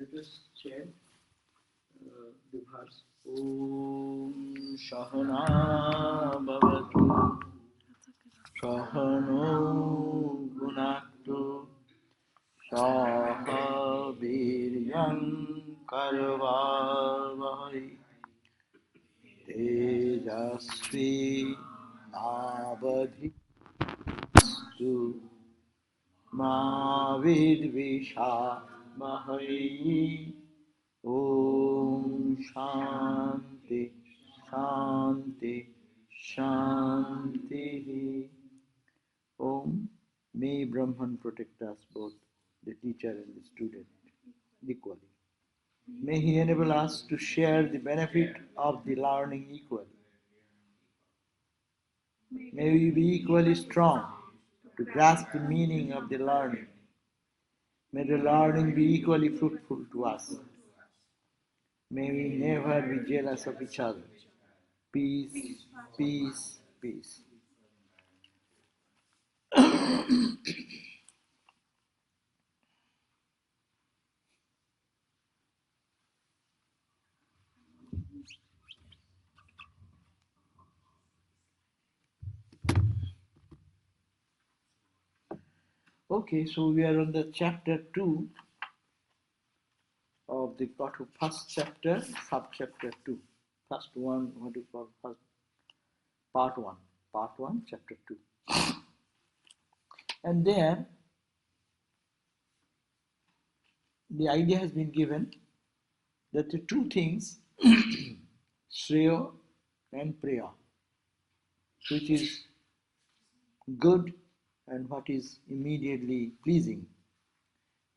Let us chant the verse. Om Shahana Bhavatu Shahano Gunaktu Shaha Viryan Karvavahai Tejasvi Navadhistu Ma Vidvishamahai. Om Shanti Shanti Shanti. Om. May Brahman protect us both, the teacher and the student, equally. May he enable us to share the benefit of the learning equally. May we be equally strong to grasp the meaning of the learning. May the learning be equally fruitful to us. May we never be jealous of each other. Peace, peace, peace. Okay, so we are on the chapter 2 of the first chapter, sub-chapter 2. First one, what do you call first? Part 1, chapter 2. And there, the idea has been given that the two things, Shreya and Priya, which is good and what is immediately pleasing.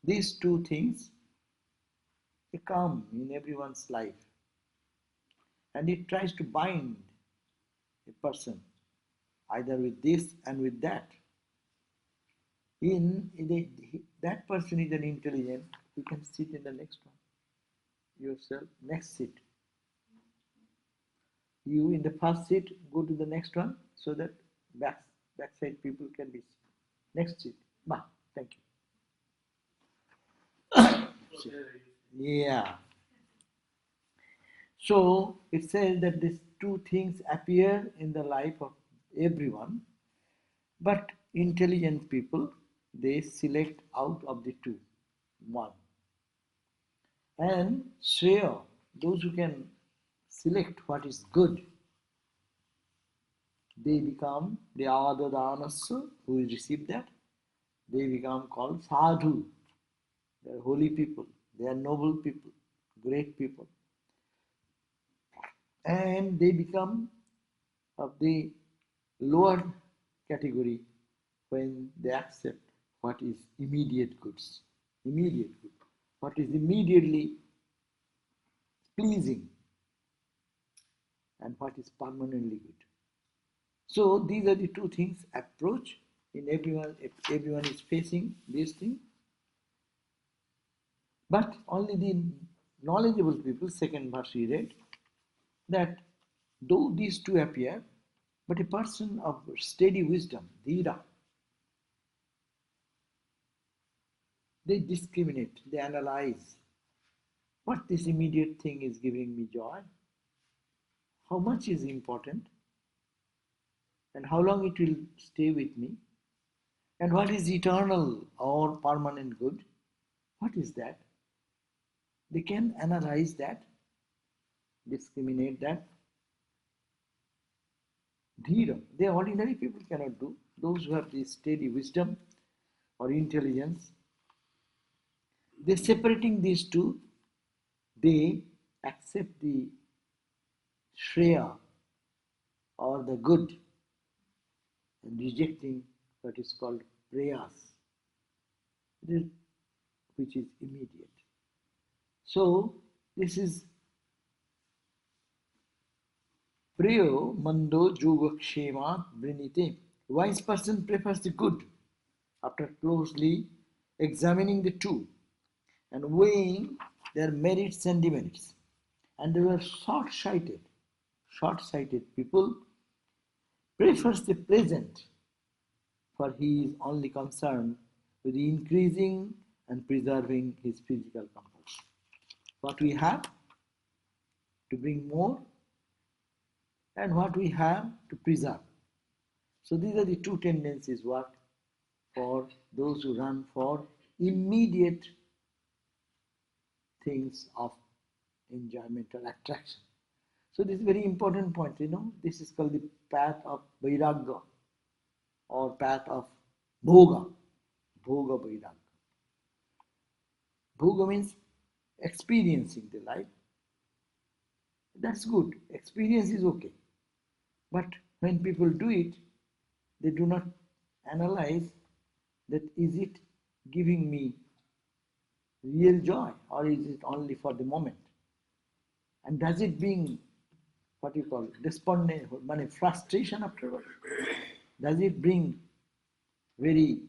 These two things, they come in everyone's life. And it tries to bind a person either with this and with that. That person is an intelligent, you can sit in the next one. Yourself, next seat. You in the first seat, go to the next one so that backside people can be next seat. Thank you. Yeah. So it says that these two things appear in the life of everyone, but intelligent people, they select out of the two, one. And Shreya, those who can select what is good, they become the Adadanas, who receive that, they become called Sadhu. They are holy people, they are noble people, great people. And they become of the lower category when they accept what is immediate goods, immediate good, what is immediately pleasing and what is permanently good. So these are the two things approach in everyone. If everyone is facing this thing, but only the knowledgeable people, second verse we read, that though these two appear, but a person of steady wisdom, dhira, they discriminate, they analyze what this immediate thing is giving me joy, how much is important, and how long it will stay with me, and what is eternal or permanent good, what is that? They can analyze that, discriminate that. Dhira, the ordinary people cannot do. Those who have this steady wisdom or intelligence, they separating these two, they accept the Shreya or the good and rejecting what is called Prayas, which is immediate. So this is Priyo Mando Yogakshemat Vrinite. Wise person prefers the good after closely examining the two and weighing their merits and demerits. And they were short-sighted people prefers the present, for he is only concerned with increasing and preserving his physical comfort. what we have to bring more and what we have to preserve. So these are the two tendencies what for those who run for immediate things of enjoyment or attraction. So this is a very important point, this is called the path of Vairagya or path of Bhoga, Bhoga Vairagya. Bhoga means experiencing the life. That's good, experience is okay. But when people do it, they do not analyze that is it giving me real joy or is it only for the moment? And does it bring what you call despondent, frustration afterwards? Does it bring very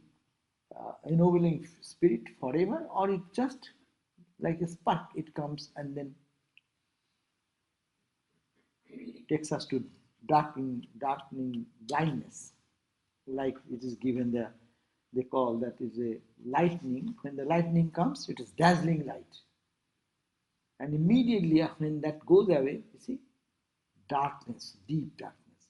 ennobling spirit forever, or it just like a spark, it comes and then takes us to darkening blindness, like it is given there. They call that is a lightning. When the lightning comes, it is dazzling light. And immediately when that goes away, you see, darkness, deep darkness.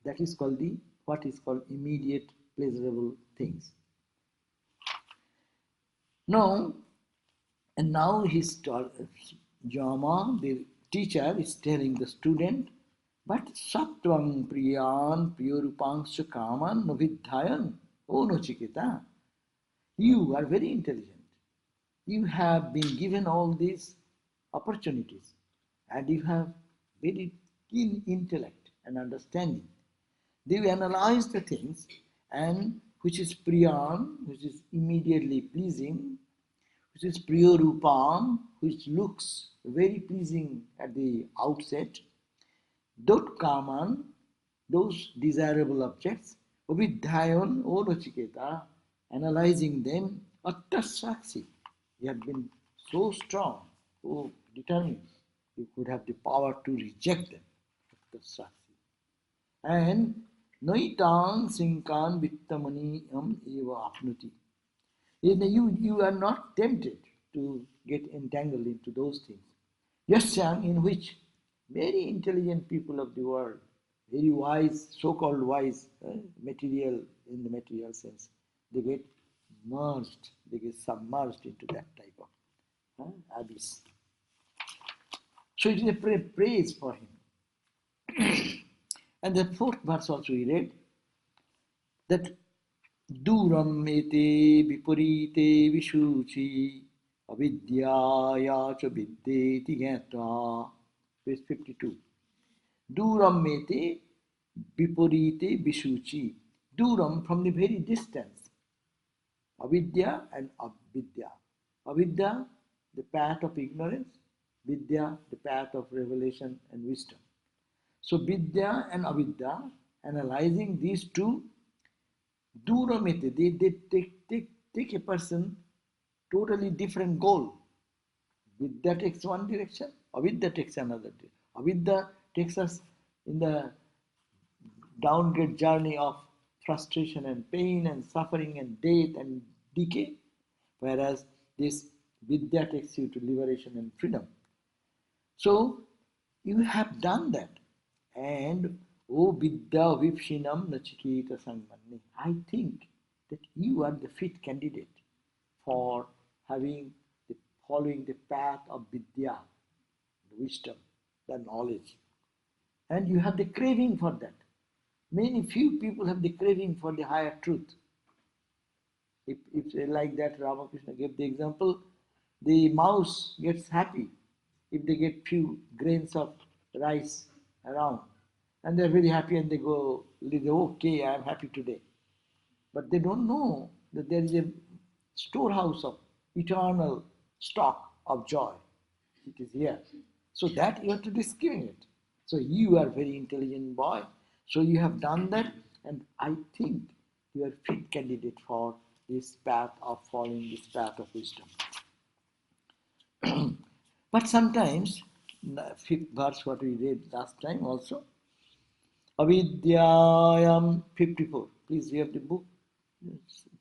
That is called what is called immediate pleasurable things. Now Jama, the teacher, is telling the student, but sattvam priyan priyorupangsha kaman novidhayan, O Nachiketa, you are very intelligent. You have been given all these opportunities and you have very keen intellect and understanding. They analyze the things and which is priyan, which is immediately pleasing, which is priyorupam, which looks very pleasing at the outset, dot kaman, those desirable objects, avidhayan, O Nachiketa, analyzing them, attasakshi. You have been so strong, so determined, you could have the power to reject them, attasakshi. And Naitang Sinkan Vittamani Eva Apnuti. You are not tempted to get entangled into those things. Yasyang, in which very intelligent people of the world, very wise, so-called wise, material in the material sense, they get merged, they get submerged into that type of abyss. So it is a praise for him. And the fourth verse also we read that Duram ete viparite vishuchi avidyaya cha vidyeti gyata. Page 52. Duram ete viparite vishuchi. Duram, from the very distance. Avidya and avidya. Avidya, the path of ignorance. Vidya, the path of revelation and wisdom. So Vidya and Avidya, analyzing these two, Duramete, they take a person totally different goal. Vidya takes one direction, Avidya takes another direction. Avidya takes us in the downward journey of frustration and pain and suffering and death and decay, whereas this Vidya takes you to liberation and freedom. So you have done that. And O Vidya Vipshinam Nachiketa Sangmanni, I think that you are the fit candidate for following the path of Vidya, the wisdom, the knowledge. And you have the craving for that. Few people have the craving for the higher truth. If like that, Ramakrishna gave the example, the mouse gets happy if they get few grains of rice around, and they're very happy and they go, okay, I'm happy today. But they don't know that there is a storehouse of eternal stock of joy. It is here. So that you have to discriminate. So you are a very intelligent boy. So you have done that, and I think you are a fit candidate for this path of following this path of wisdom. But sometimes, the fifth verse what we read last time also, Avidyayam 54. Please, you have the book.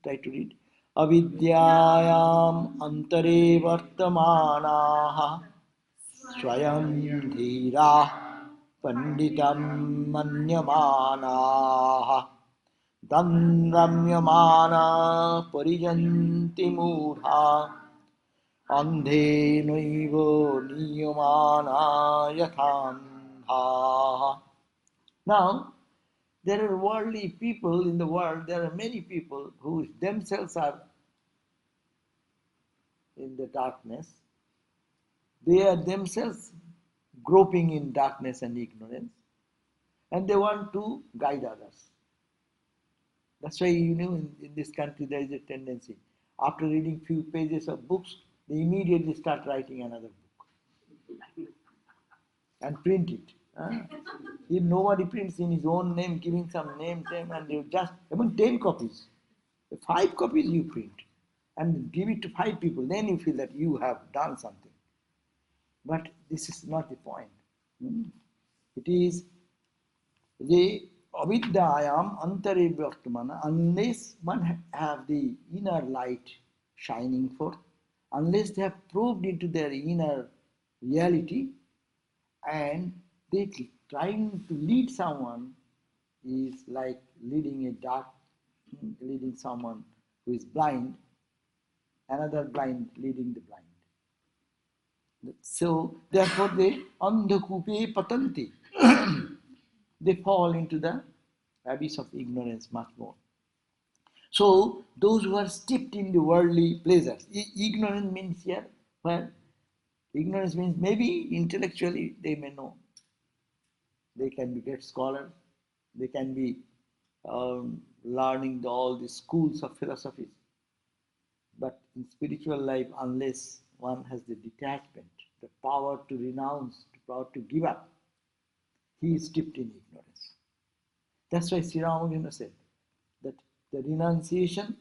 Try to read. अविद्यायाम् अंतरे वर्तमानाः स्वयं धीराः पंडितं मन्यमानाः तन्रम्यमाना परिजन्ति मूढा अन्धेनैव नीयमाना यथान्धाः. Now, there are worldly people in the world, there are many people who themselves are in the darkness. They are themselves groping in darkness and ignorance, and they want to guide others. That's why, in this country there is a tendency. After reading few pages of books, they immediately start writing another book and print it. If nobody prints in his own name, giving some name, and you just, even 10 copies, 5 copies you print and give it to 5 people, then you feel that you have done something. But this is not the point. It is the avidyayam antare vartamana, unless one have the inner light shining forth, unless they have probed into their inner reality, and they trying to lead someone is like leading someone who is blind, another blind leading the blind. So therefore they andhakupe patanti. They fall into the abyss of ignorance much more. So those who are steeped in the worldly pleasures, ignorance means here, well, ignorance means maybe intellectually they may know. They can be great scholars, they can be learning all the schools of philosophies. But in spiritual life, unless one has the detachment, the power to renounce, the power to give up, he is steeped in ignorance. That's why Sri Ramakrishna said that the renunciation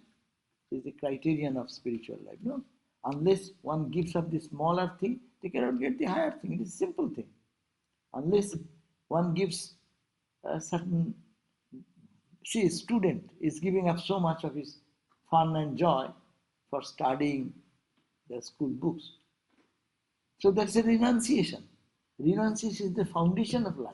is the criterion of spiritual life. No, unless one gives up the smaller thing, they cannot get the higher thing. It is a simple thing. Unless one gives a certain, see, a student is giving up so much of his fun and joy for studying the school books. So that's a renunciation. Renunciation is the foundation of life.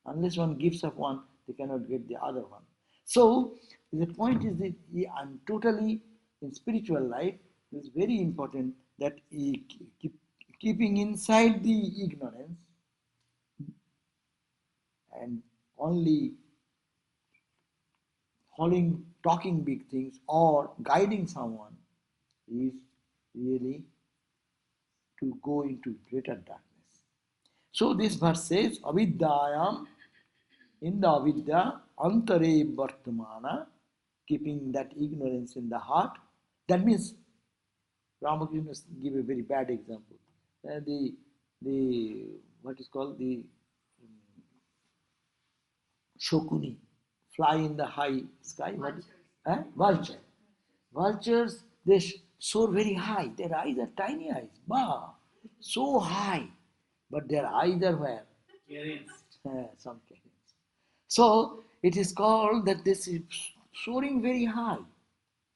Unless one gives up one, they cannot get the other one. So the point is that I'm totally in spiritual life. It's very important that keeping inside the ignorance and only talking big things or guiding someone is really to go into greater darkness. So this verse says, avidyayam, in the avidya, antare vartamana, keeping that ignorance in the heart. That means, Ramakrishna give a very bad example. The what is called the shokuni, fly in the high sky. Vulture. Vultures, they soar very high. Their eyes are tiny eyes. Bah, so high. But their eyes are where? Some carriers. So it is called that this is soaring very high.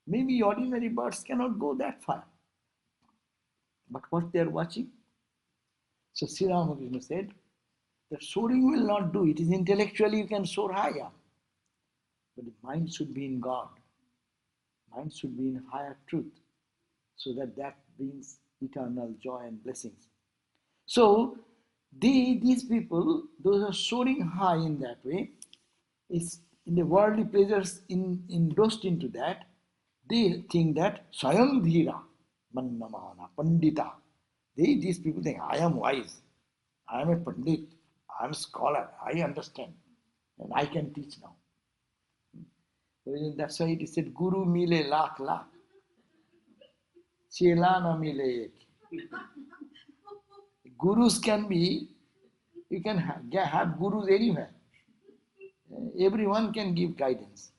Maybe ordinary birds cannot go that far. But what they are watching? So Sri Ramakrishna said that soaring will not do. It is intellectually you can soar higher. But the mind should be in God. Mind should be in higher truth. So that brings eternal joy and blessings. So these people, those are soaring high in that way, is in the worldly pleasures engrossed into that, they think that Swayam Dhira, Mannamana, Pandita. These people think, I am wise, I am a Pandit, I am a scholar, I understand, and I can teach now. That's why it is said, Guru mile lakh lakh, Chela na mile ek. Gurus can be, you can have gurus anywhere. Everyone can give guidance.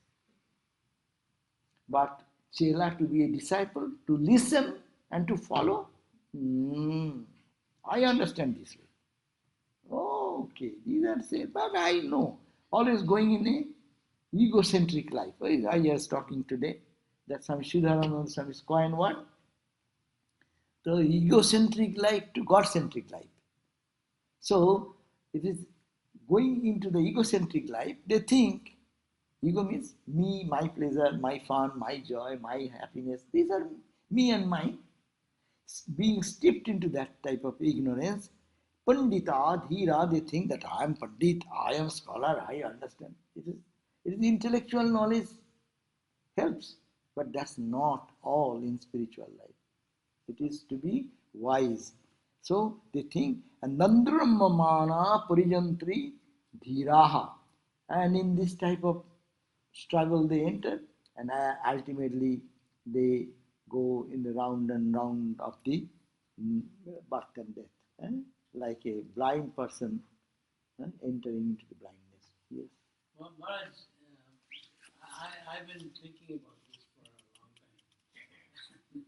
But Chela, to be a disciple, to listen and to follow, I understand this way. Oh, okay, these are said, but I know. Always going in a egocentric life. I was talking today that Swami Sridharananda Swami's coin what? The egocentric life to God-centric life. So, it is going into the egocentric life, they think ego means me, my pleasure, my fun, my joy, my happiness. These are me and mine. Being steeped into that type of ignorance, Pandita, Dhira, they think that I am Pandit, I am scholar, I understand. It is intellectual knowledge helps, but that's not all in spiritual life. It is to be wise. So they think, Nandramamana Parijantri Dhiraha. And in this type of struggle they enter, and ultimately they go in the round and round of the birth and death. Like a blind person entering into the blindness. Yes. Well, Maharaj, I've been thinking about this for a long time.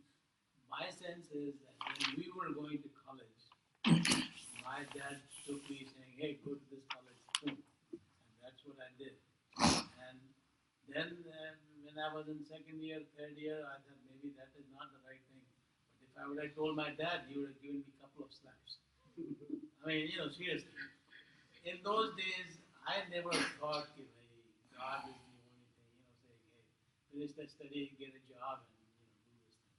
My sense is that when we were going to college, my dad took me saying, hey, go to this college soon. And that's what I did. And then when I was in second year, third year, I thought maybe that is not the right thing. But if I would have told my dad, he would have given me a couple of slaps. I mean, seriously. In those days, I never thought that God is the only thing, saying, hey, finish that study, get a job, and do this thing.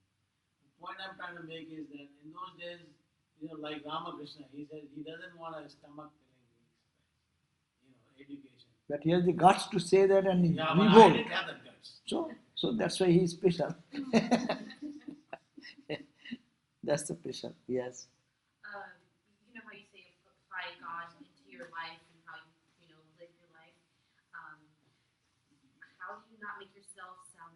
The point I'm trying to make is that in those days, like Ramakrishna, he said he doesn't want a stomach filling education. But he has the guts to say that and yeah, revolt. but I didn't have the guts. So that's why he is special. That's the special, yes. You know how you say apply God into your life and how you live your life. How do you not make yourself sound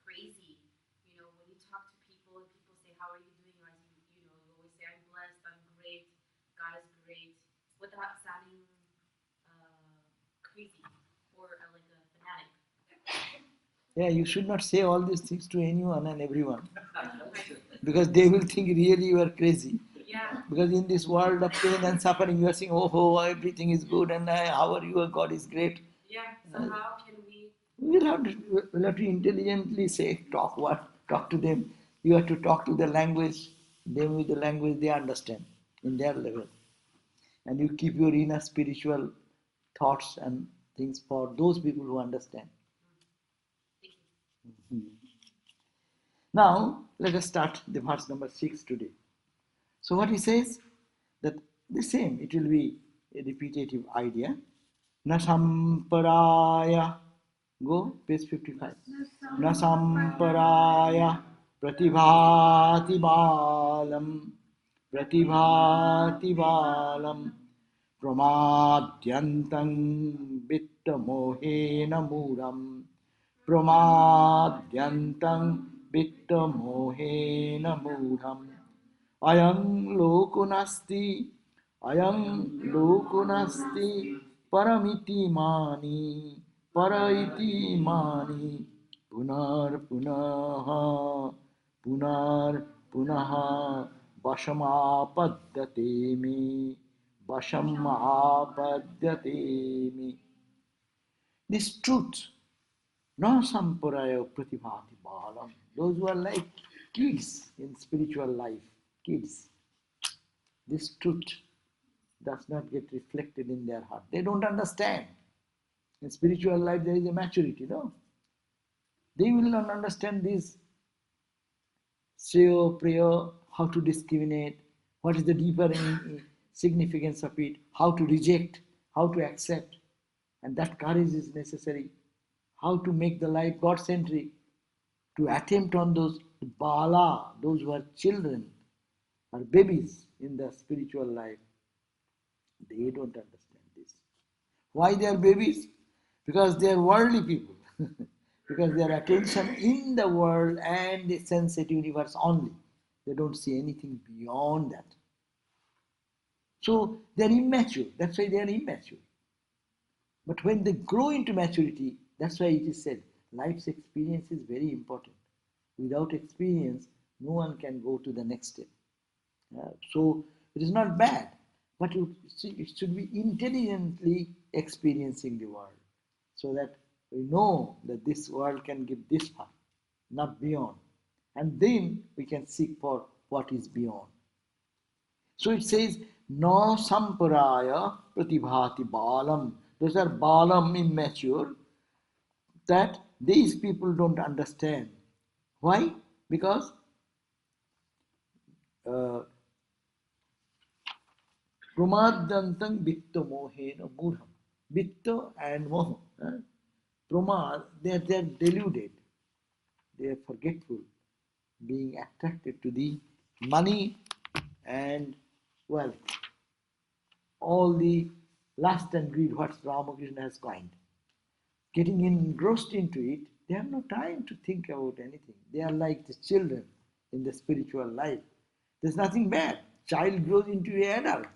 crazy? When you talk to people and people say, "How are you doing?" You always say, "I'm blessed. I'm great. God is great," without sounding crazy or like a fanatic. Yeah, you should not say all these things to anyone and everyone. Because they will think really you are crazy. Yeah. Because in this world of pain and suffering, you are saying, oh, everything is good and how are you, God is great. Yeah, so how can we? We'll have to intelligently talk to them. You have to talk to the language, them with the language they understand in their level. And you keep your inner spiritual thoughts and things for those people who understand. Now, let us start the verse number 6 today. So what he says, that the same, it will be a repetitive idea. Na samparaya, go, page 55. Na samparaya pratibhati balam, pratibhati balam, pramadyantam vitta mohena muram, pramadyantam vitta mohena muram. Ayam lokunasti, ayam lokunasti, paramiti mani, paraiti mani, punar punaha, punar punaha, vashamapadyate me, vashamapadyate me. This truth, no sampuraya pratibhati balam, those who are like kids in spiritual life, kids. This truth does not get reflected in their heart. They don't understand. In spiritual life, there is a maturity, no? They will not understand this Sriyo, prayer, how to discriminate, what is the deeper significance of it, how to reject, how to accept. And that courage is necessary. How to make the life God-centric, to attempt on those bala, those who are children, or babies in the spiritual life. They don't understand this. Why they are babies? Because they are worldly people. Because their attention in the world and the sensitive universe only. They don't see anything beyond that. So they are immature. That's why they are immature. But when they grow into maturity, that's why it is said, life's experience is very important. Without experience, no one can go to the next step. So it is not bad, but it should be intelligently experiencing the world, so that we know that this world can give this far. not beyond. And then we can seek for what is beyond. So it says, no samparaya pratibhati balam. Those are balam, immature, that these people don't understand. Why? Because pramadantang vitta mohena murham. Vitta and moha. Pramad, they are deluded. They are forgetful, being attracted to the money and wealth. All the lust and greed, what Ramakrishna has coined. Getting engrossed into it, they have no time to think about anything. They are like the children in the spiritual life. There's nothing bad. Child grows into an adult.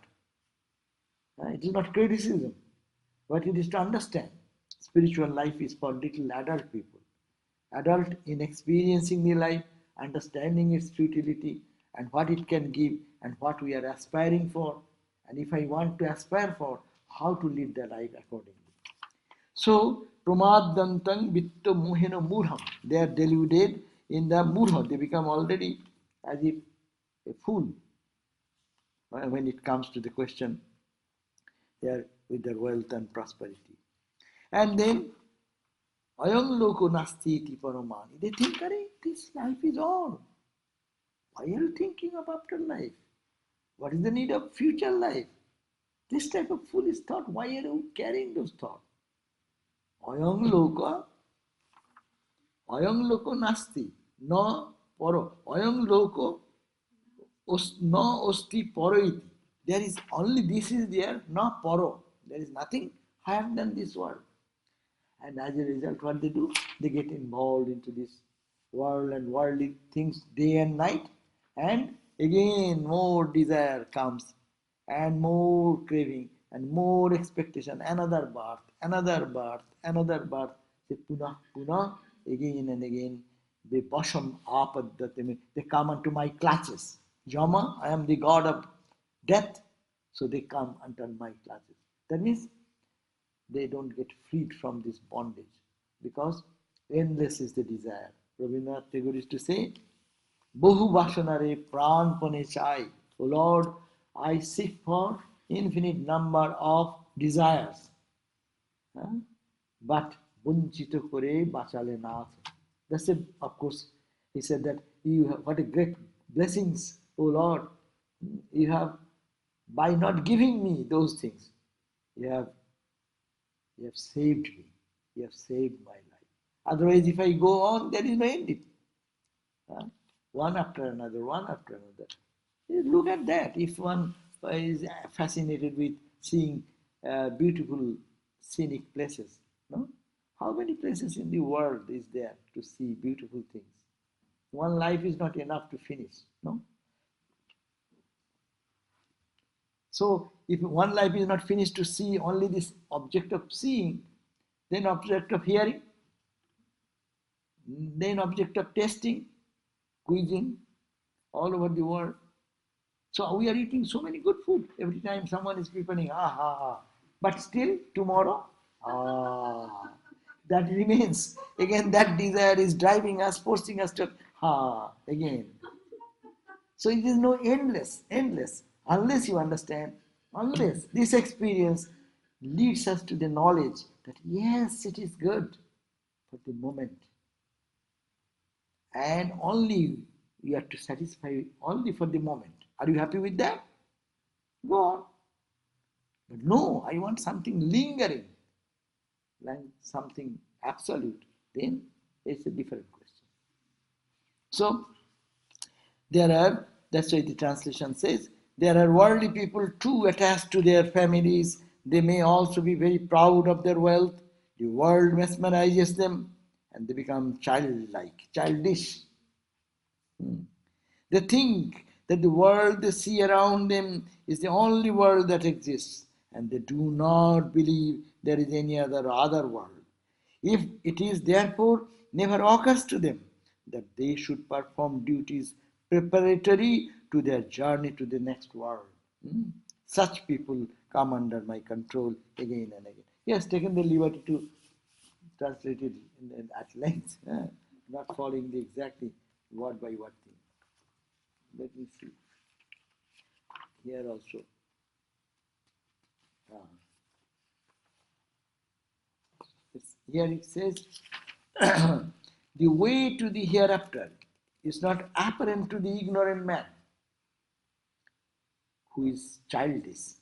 It is not criticism, but it is to understand. Spiritual life is for little adult people. Adult in experiencing the life, understanding its futility and what it can give and what we are aspiring for. And if I want to aspire for, how to live the life accordingly. So, pramadantang vitta mohena murham. They are deluded in the murha. They become already as if a fool. When it comes to the question, they are with their wealth and prosperity. And then, ayam loko nasti iti paramani. They think, this life is all. Why are you thinking of afterlife? What is the need of future life? This type of foolish thought, why are you carrying those thoughts? Ayam loko nasti, no paro. Ayam loko no osti paro. There is only this is there, no paro. There is nothing higher than this world. And as a result, what they do? They get involved into this world and worldly things day and night. And again, more desire comes, and more craving, and more expectation. Another birth, another birth, another birth. They punah, again and again. They basham apaddate. They come unto my clutches. Yama, I am the god of death. So they come unto my clutches. That means they don't get freed from this bondage because endless is the desire. Rabindranath Tagore used to say, Bohu Vasanare Pranpane Chai. O Lord, I seek for infinite number of desires. But Bunchito Kore Bachale Nath. That's it, of course. He said that you have what a great blessings, O Lord. You have, by not giving me those things, you have saved me. You have saved my life. Otherwise, if I go on, there is no ending. One after another, one after another. Look at that. If one is fascinated with seeing beautiful scenic places, no? How many places in the world is there to see beautiful things? One life is not enough to finish, no? So, if one life is not finished to see only this object of seeing, then object of hearing, then object of tasting, cuisine, all over the world. So we are eating so many good food. Every time someone is preparing, but still tomorrow, that remains. Again, that desire is driving us, forcing us to, again. So it is no endless, unless you understand, unless this experience leads us to the knowledge that yes, it is good for the moment. And only you have to satisfy only for the moment. Are you happy with that? Go on. But no, I want something lingering, like something absolute. Then it's a different question. So, that's why the translation says, there are worldly people too attached to their families. They may also be very proud of their wealth. The world mesmerizes them and they become childlike, childish. They think that the world they see around them is the only world that exists, and they do not believe there is any other world. If it is therefore never occurs to them that they should perform duties preparatory to their journey to the next world. Such people come under my control again and again. He has taken the liberty to translate it at length. not following the exactly word by word thing. Let me see. Here also. Here it says, the way to the hereafter is not apparent to the ignorant man who is childish,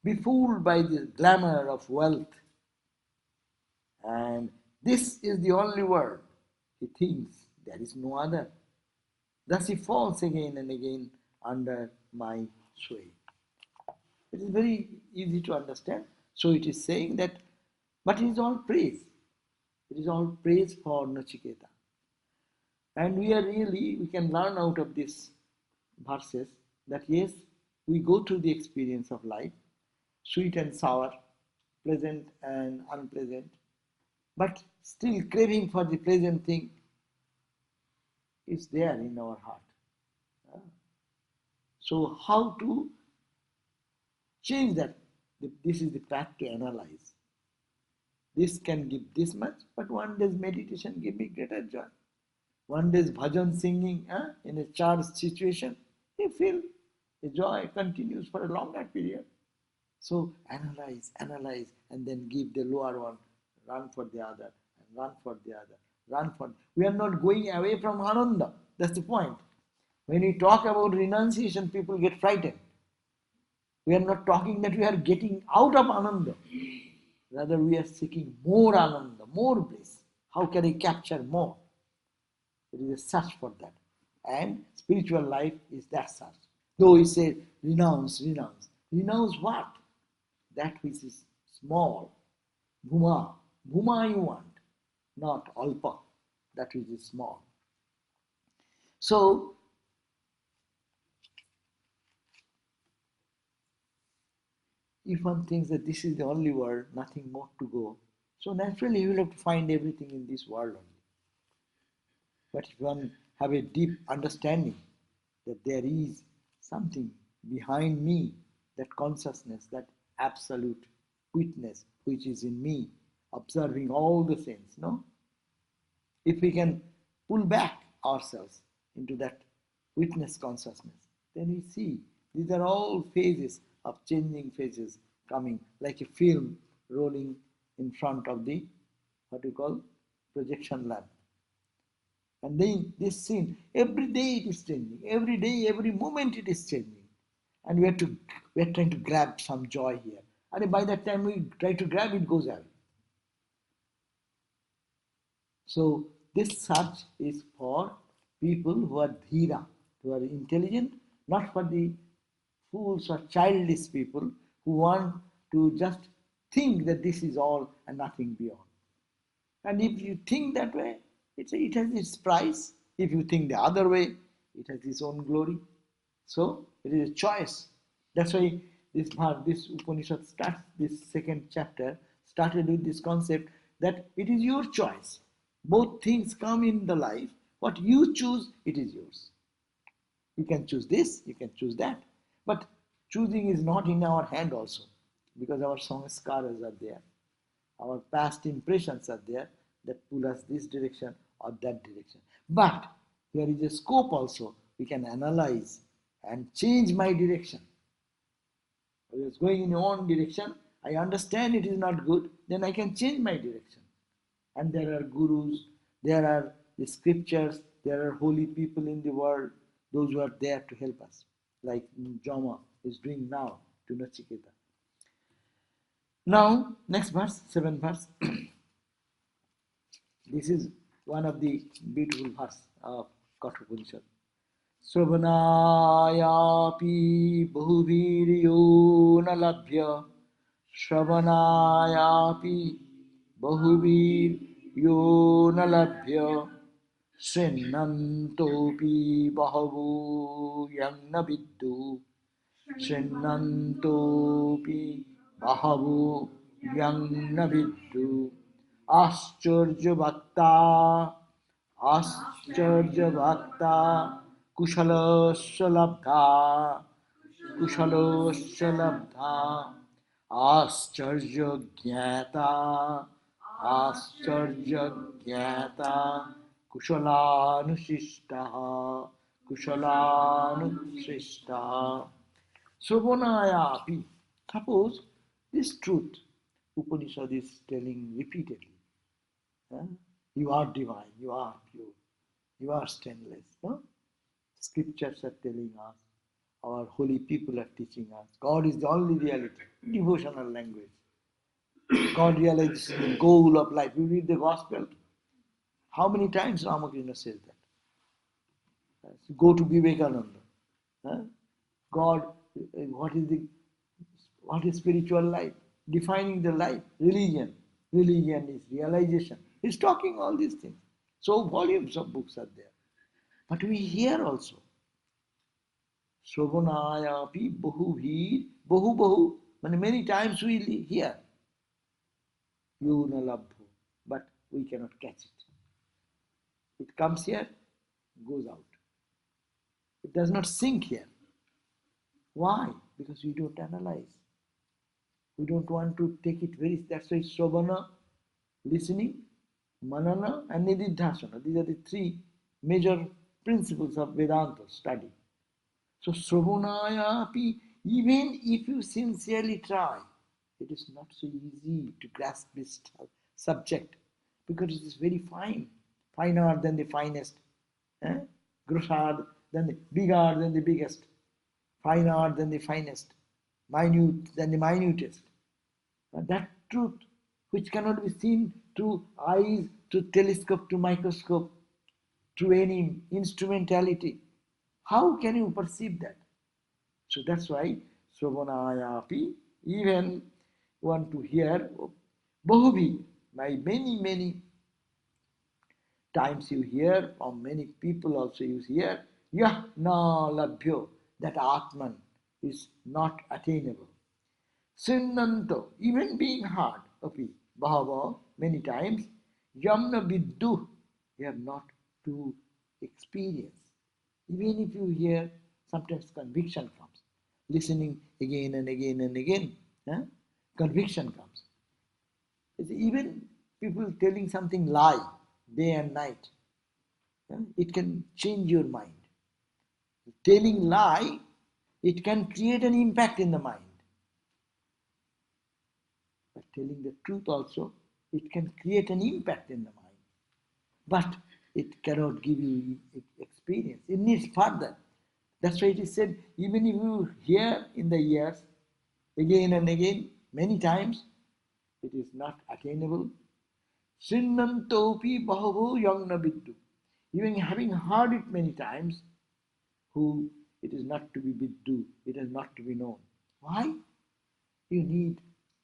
befooled by the glamour of wealth. And this is the only word. He thinks there is no other. Thus he falls again and again under my sway. It is very easy to understand. So it is saying that, but it is all praise. It is all praise for Nachiketa. And we can learn out of these verses that yes, we go through the experience of life, sweet and sour, pleasant and unpleasant, but still craving for the pleasant thing is there in our heart. So how to change that? This is the path to analyze. This can give this much, but one day's meditation give me greater joy. One day's bhajan singing in a charged situation, you feel the joy continues for a longer period. So analyze, and then give the lower one, run for the other, and run for the other, run for. We are not going away from Ananda. That's the point. When we talk about renunciation, people get frightened. We are not talking that we are getting out of Ananda. Rather, we are seeking more Ananda, more bliss. How can I capture more? It is a search for that. And spiritual life is that search. Though he said, renounce. Renounce what? That which is small. Bhuma. Bhuma you want, not alpa. That which is small. So, if one thinks that this is the only world, nothing more to go, so naturally you will have to find everything in this world only. But if one have a deep understanding that there is something behind me, that consciousness, that absolute witness which is in me, observing all the things, no? If we can pull back ourselves into that witness consciousness, then we see these are all phases of changing phases coming, like a film rolling in front of the, what you call, projection lamp. And then this scene, every day it is changing, every day, every moment it is changing. And we are trying to grab some joy here. And by that time we try to grab, it goes away. So this search is for people who are dhira, who are intelligent, not for the fools or childish people who want to just think that this is all and nothing beyond. And if you think that way, it has its price. If you think the other way, it has its own glory. So it is a choice. That's why this Upanishad starts, this second chapter started with this concept that it is your choice. Both things come in the life. What you choose, it is yours. You can choose this, you can choose that. But choosing is not in our hand also, because our samskaras are there. Our past impressions are there that pull us this direction or that direction. But there is a scope also. We can analyze and change my direction. I was going in one direction, I understand it is not good, then I can change my direction. And there are gurus, there are the scriptures, there are holy people in the world, those who are there to help us, like Jama is doing now to Nachiketa. Now, next verse, 7th verse. This is one of the beautiful verse of Kathopanishad. Sravanayapi bahubiryo nalabhya Shravanayapi bahubiryo nalabhya Srinnantopi bahavu yanna viddu Srinnantopi bahavu yanna viddu Ascharya Bhakta Kushalasya Labdha Ascharya Jnata Kushalanusishtaha, Kushalanusishtaha. Sravanayapi. Suppose this truth, Upanishad is telling repeatedly. Huh? You are divine, you are pure, you are stainless. No? Scriptures are telling us, our holy people are teaching us. God is the only reality, devotional language. God realizes the goal of life. You read the gospel. How many times Ramakrishna says that? Go to Vivekananda. Huh? God, what is spiritual life? Defining the life. Religion. Religion is realization. He's talking all these things. So volumes of books are there. But we hear also. Shobanayapi bahubhir, bahu. Many times we hear. Yuna labho. But we cannot catch it. It comes here, goes out. It does not sink here. Why? Because we don't analyze. We don't want to take it very. That's why Shobana, listening, Manana, and Nididhasana. These are the three major principles of Vedanta study. So Shravanayapi, even if you sincerely try, it is not so easy to grasp this subject because it is very fine, finer than the finest, grosser than the bigger than the biggest, finer than the finest, minute than the minutest. And that truth, which cannot be seen through eyes, through telescope, to microscope, through any instrumentality, how can you perceive that? So that's why Sravanayapi, even want to hear Bahubhi, by many times you hear, or many people also you hear, Yah na labhyo, that Atman is not attainable. Sinnanto, even being heard, api, bahava, many times, yamna viddu, you have not to experience. Even if you hear, sometimes conviction comes. Listening again and again and again, conviction comes. Even people telling something lie, day and night, it can change your mind. Telling lie, it can create an impact in the mind. But telling the truth also, it can create an impact in the mind. But it cannot give you experience. It needs further. That's why it is said, even if you hear in the ears, again and again, many times, it is not attainable. Sinnantopi bahavo yagna viddu. Even having heard it many times, who it is not to be viddu, it is not to be known. Why? You need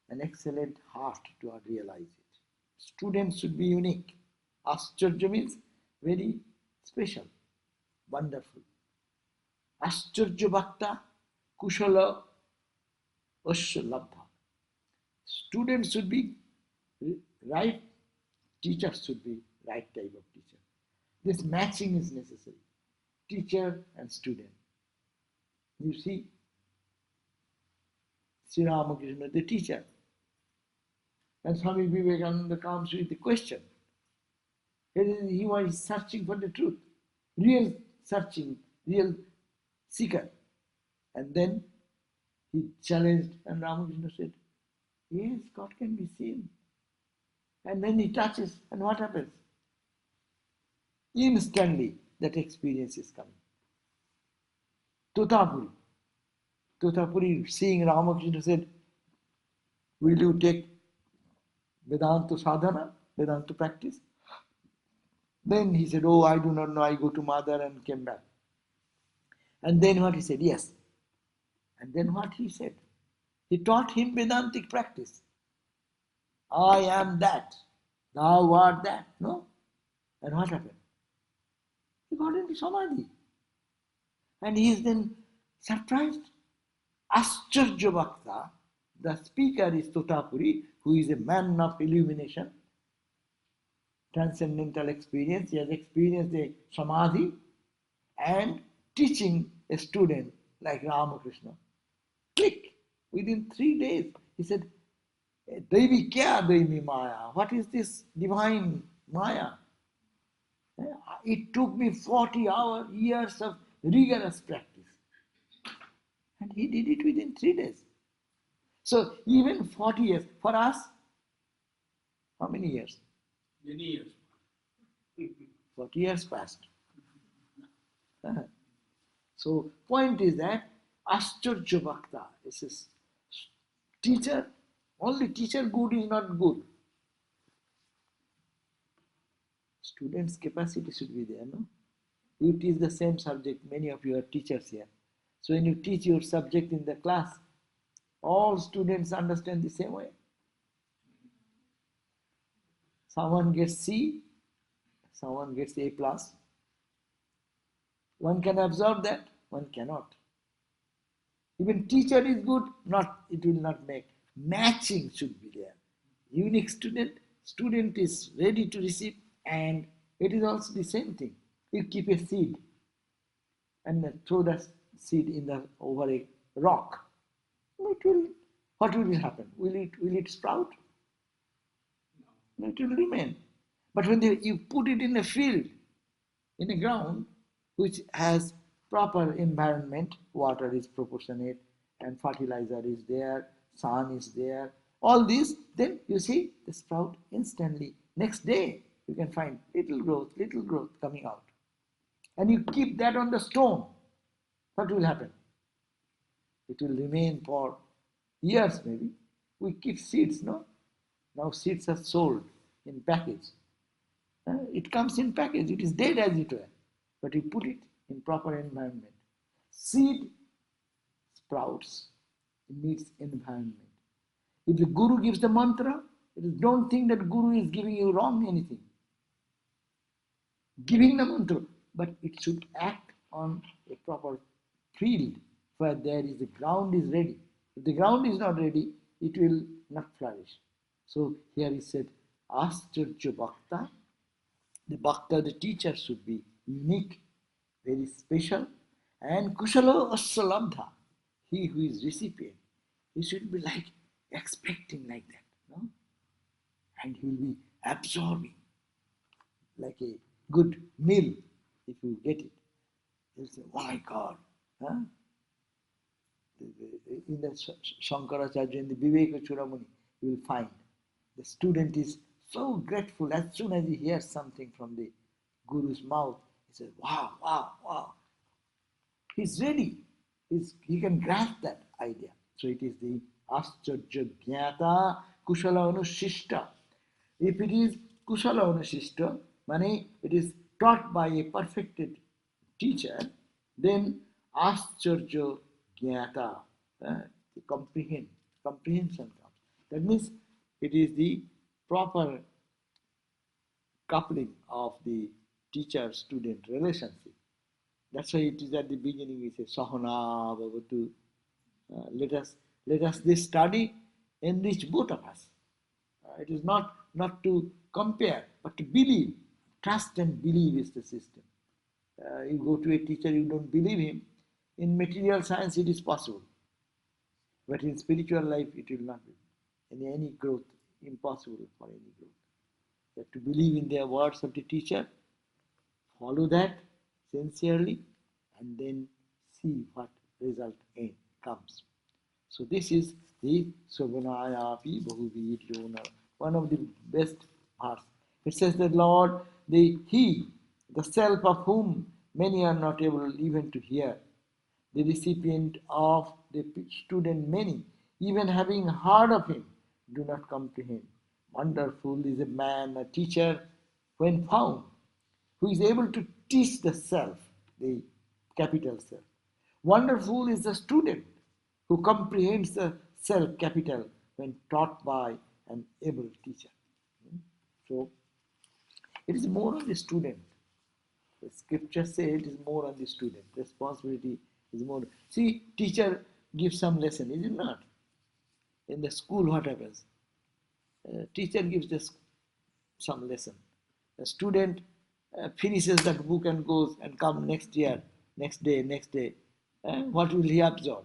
an excellent heart to realize it. Students should be unique. Ascharya means very special, wonderful. Ascharya bhakta, kushala asya labha. Students should be right, teachers should be right type of teacher. This matching is necessary. Teacher and student. You see, Sri Ramakrishna, the teacher. And Swami Vivekananda comes with the question. He was searching for the truth, real searching, real seeker. And then he challenged, and Ramakrishna said, yes, God can be seen. And then he touches, and what happens? Instantly, that experience is coming. Totapuri, seeing Ramakrishna said, will you take Vedanta sadhana, Vedanta practice? Then he said, oh, I do not know, I go to mother and came back. And then what he said? Yes. And then what he said? He taught him Vedantic practice. I am that. Thou art that. No? And what happened? He got into Samadhi. And he is then surprised. Ascharya Bhakta, the speaker is Totapuri, who is a man of illumination, transcendental experience. He has experienced a Samadhi and teaching a student like Ramakrishna. Click! Within 3 days, he said, Devi kya Devi Maya? What is this divine Maya? It took me 40 years of rigorous practice. And he did it within 3 days. So even 40 years, for us, how many years? Many years. 40 years passed. So point is that Ascharya Bhakta is his teacher. Only teacher good is not good. Students' capacity should be there, no? You teach the same subject, many of you are teachers here. So when you teach your subject in the class, all students understand the same way. Someone gets C, someone gets A plus. One can absorb that, one cannot. Even teacher is good, it will not make. Matching should be there. Unique student is ready to receive, and it is also the same thing. You keep a seed and then throw the seed over a rock. What will happen? Will it sprout? No, it will remain. But when you put it in a field, in a ground, which has proper environment, water is proportionate, and fertilizer is there, sun is there, all this, then you see the sprout instantly. Next day, you can find little growth coming out. And you keep that on the stone, what will happen? It will remain for years maybe. We keep seeds, no? Now seeds are sold in package. It comes in package, it is dead as it were. But you put it in proper environment. Seed sprouts, it needs environment. If the Guru gives the mantra, don't think that Guru is giving you wrong anything. Giving the mantra, but it should act on a proper field where the ground is ready. If the ground is not ready, it will not flourish. So here he said, Ascharya Bhakta. The Bhakta, the teacher, should be unique, very special, and Kushala Asalabdha, he who is recipient, he should be like expecting like that, no? And he will be absorbing like a good meal if you get it. You'll say, oh my God, huh? In the Shankaracharya, in the Viveka Chudamani, you will find the student is so grateful as soon as he hears something from the Guru's mouth. He says, wow, wow, wow. He's ready. He can grasp that idea. So it is the Ascharya Jnata Kushala Anushishta. If it is Kushala Anushishta, meaning it is taught by a perfected teacher, then Ascharya Jnata, comprehension comes. That means it is the proper coupling of the teacher-student relationship. That's why it is at the beginning we say Sahana Bhavatu. Let us this study enrich both of us. It is not to compare, but to believe. Trust and believe is the system. You go to a teacher, you don't believe him. In material science, it is possible, but in spiritual life, it will not be. Any growth, impossible for any growth. You have to believe in the words of the teacher, follow that sincerely, and then see what result comes. So this is the Sobanayapi Bahuviryona, one of the best parts. It says that Lord, the self of whom many are not able even to hear, the recipient of the student many, even having heard of him, do not comprehend. Wonderful is a man, a teacher, when found, who is able to teach the self, the capital self. Wonderful is the student who comprehends the self capital when taught by an able teacher. So, it is more on the student. The scripture says it is more on the student. Responsibility is more. See, teacher gives some lesson, is it not? In the school, what happens? Teacher gives some lesson. The student finishes that book and goes and comes next year, next day. What will he absorb?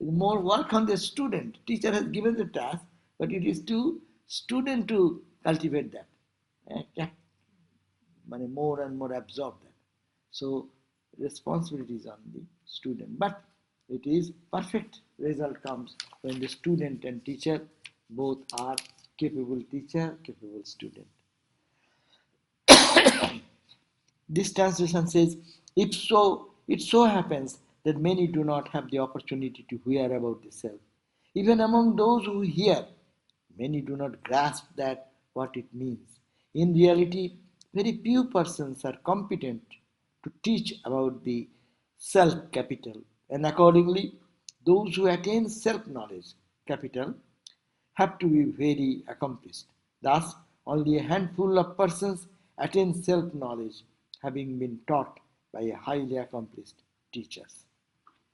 More work on the student. Teacher has given the task, but it is to student to cultivate that. more and more absorb that. So responsibility is on the student, but it is perfect result comes when the student and teacher both are capable teacher, capable student. This translation says, if so, it so happens that many do not have the opportunity to hear about the self. Even among those who hear, many do not grasp that what it means. In reality, very few persons are competent to teach about the self capital, and accordingly, those who attain self knowledge capital have to be very accomplished. Thus, only a handful of persons attain self knowledge, having been taught by a highly accomplished teachers.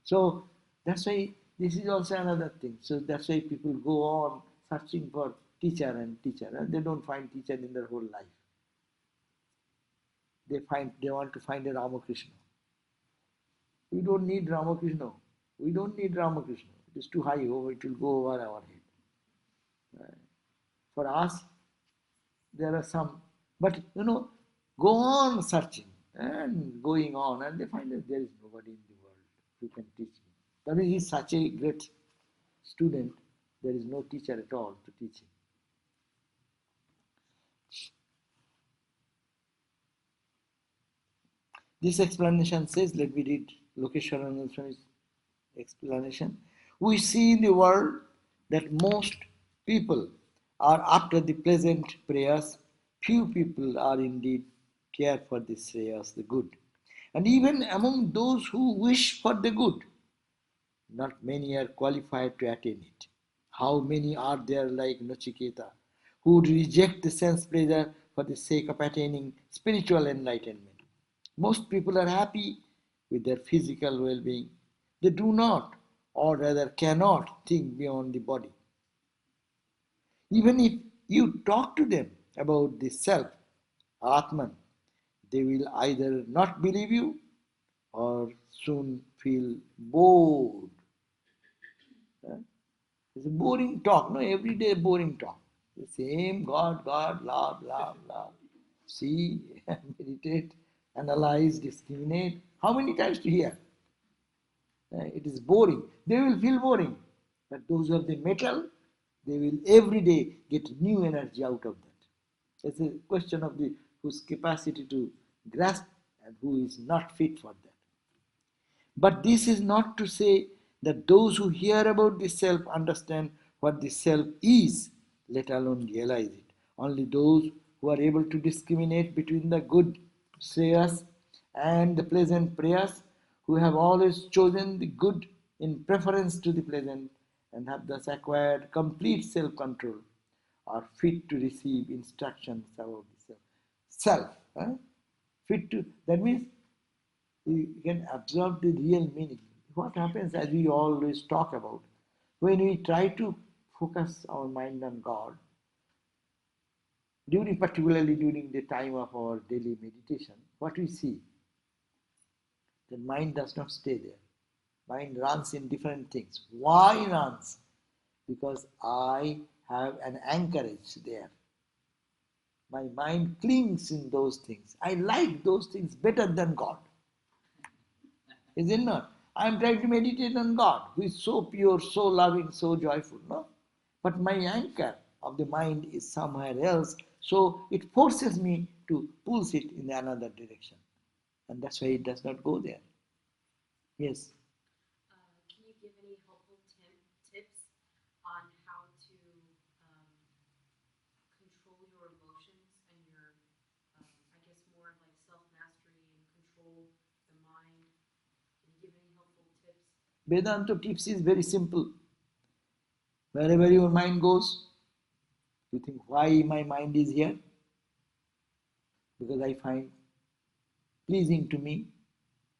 So that's why this is also another thing. So that's why people go on searching for teacher and teacher, and they don't find teacher in their whole life. They want to find a Ramakrishna. We don't need Ramakrishna. We don't need Ramakrishna. It is too high over. It will go over our head. For us, there are some, but go on searching and going on, and they find that there is nobody in the world who can teach me. That means he is such a great student, there is no teacher at all to teach him. This explanation says, let me read Lokeshwarananda Swami's explanation. We see in the world that most people are after the pleasant prayers. Few people are indeed care for the shreyas, the good. And even among those who wish for the good, not many are qualified to attain it. How many are there like Nachiketa, who would reject the sense pleasure for the sake of attaining spiritual enlightenment? Most people are happy with their physical well-being. They do not, or rather cannot, think beyond the body. Even if you talk to them about the self, Atman, they will either not believe you or soon feel bored. It's a boring talk, no? Every day boring talk. The same God, God, love, love, love. See, meditate, analyze, discriminate. How many times to hear? It is boring. They will feel boring. But those who have the metal, they will every day get new energy out of that. It's a question of the whose capacity to grasp and who is not fit for that. But this is not to say that those who hear about the self understand what the self is, let alone realize it. Only those who are able to discriminate between the good shreyas and the pleasant prayers, who have always chosen the good in preference to the pleasant and have thus acquired complete self control, are fit to receive instructions about the self. Self, fit to, that means you can absorb the real meaning. What happens, as we always talk about, when we try to focus our mind on God, particularly during the time of our daily meditation, what we see, the mind does not stay there. Mind runs in different things. Why runs? Because I have an anchorage there. My mind clings in those things. I like those things better than God. Is it not? I am trying to meditate on God, who is so pure, so loving, so joyful. No? But my anchor of the mind is somewhere else, so it forces me to pull it in another direction. And that's why it does not go there. Yes. Can you give any helpful tips on how to control your emotions and your, I guess, more like self-mastery and control the mind? Can you give any helpful tips? Vedanta tips is very simple. Wherever your mind goes, you think, why my mind is here? Because I find pleasing to me.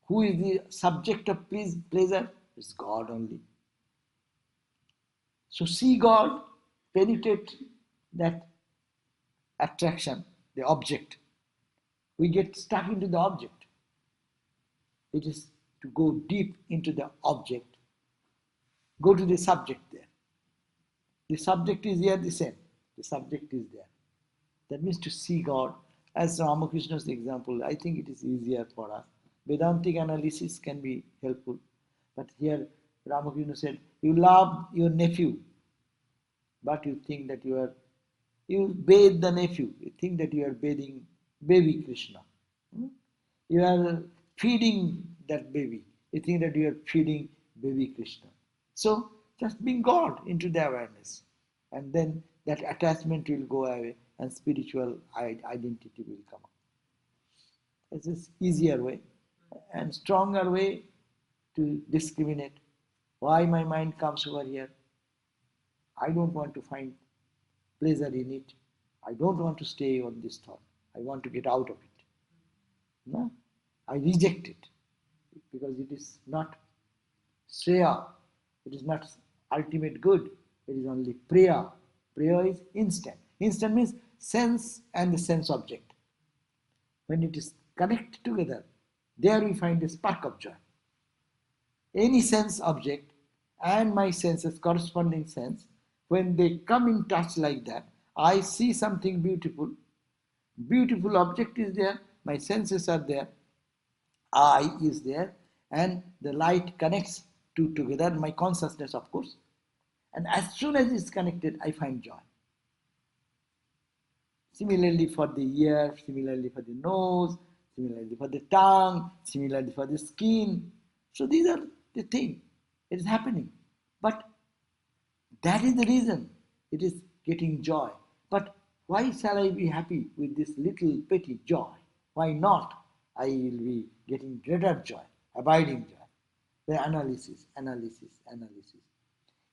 Who is the subject of pleasure? It's God only. So see God, penetrate that attraction, the object. We get stuck into the object. It is to go deep into the object. Go to the subject there. The subject is here the same. The subject is there. That means to see God As Ramakrishna's example, I think it is easier for us. Vedantic analysis can be helpful. But here Ramakrishna said, you love your nephew, but you think that you bathe the nephew. You think that you are bathing baby Krishna. Hmm? You are feeding that baby. You think that you are feeding baby Krishna. So just bring God into the awareness. And then that attachment will go away and spiritual identity will come up. This is easier way and stronger way to discriminate why my mind comes over here. I don't want to find pleasure in it. I don't want to stay on this thought. I want to get out of it. No? I reject it because it is not Shreya. It is not ultimate good. It is only Priya. Priya is instant. Instant means sense and the sense object. When it is connected together, there we find a spark of joy. Any sense object and my senses, corresponding sense, when they come in touch like that, I see something beautiful. Beautiful object is there, my senses are there, I is there, and the light connects together, my consciousness of course. And as soon as it's connected, I find joy. Similarly for the ear, similarly for the nose, similarly for the tongue, similarly for the skin. So these are the things. It is happening. But that is the reason it is getting joy. But why shall I be happy with this little petty joy? Why not? I will be getting greater joy, abiding joy. The analysis.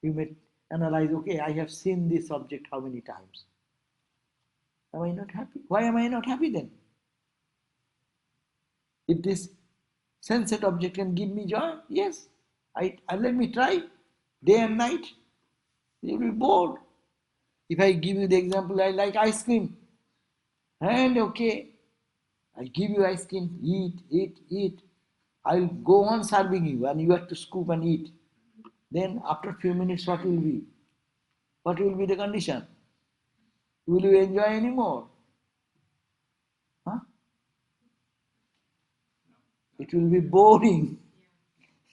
You may analyze, okay, I have seen this object how many times? Am I not happy? Why am I not happy then? If this sensate object can give me joy, yes, I let me try day and night. You will be bored. If I give you the example, I like ice cream. And okay, I give you ice cream, eat. I'll go on serving you and you have to scoop and eat. Then after a few minutes, what will be? What will be the condition? Will you enjoy anymore? Huh? It will be boring.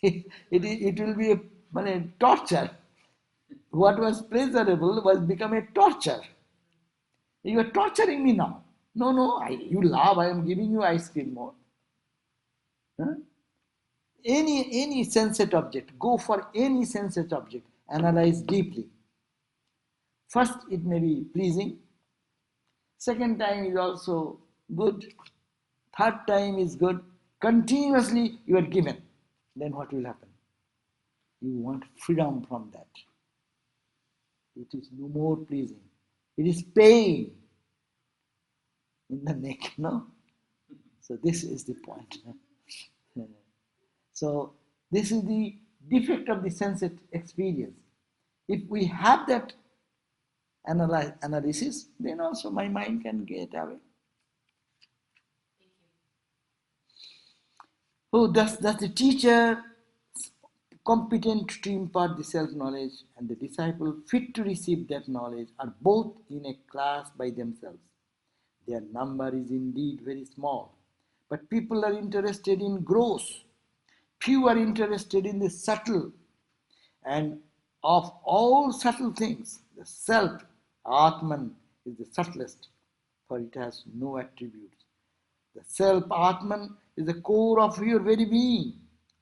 it will be a torture. What was pleasurable was become a torture. You are torturing me now. No, you love, I am giving you ice cream more. Huh? Any sensate object, go for any sensate object, analyze deeply. First, it may be pleasing. Second time is also good. Third time is good. Continuously you are given. Then what will happen? You want freedom from that. It is no more pleasing. It is pain in the neck, no? So this is the point. So this is the defect of the sensate experience. If we have that analysis, then also my mind can get away. Oh, thus the teacher competent to impart the self-knowledge and the disciple fit to receive that knowledge are both in a class by themselves. Their number is indeed very small, but people are interested in gross. Few are interested in the subtle, and of all subtle things, the self, Atman, is the subtlest, for it has no attributes. The self, Atman, is the core of your very being.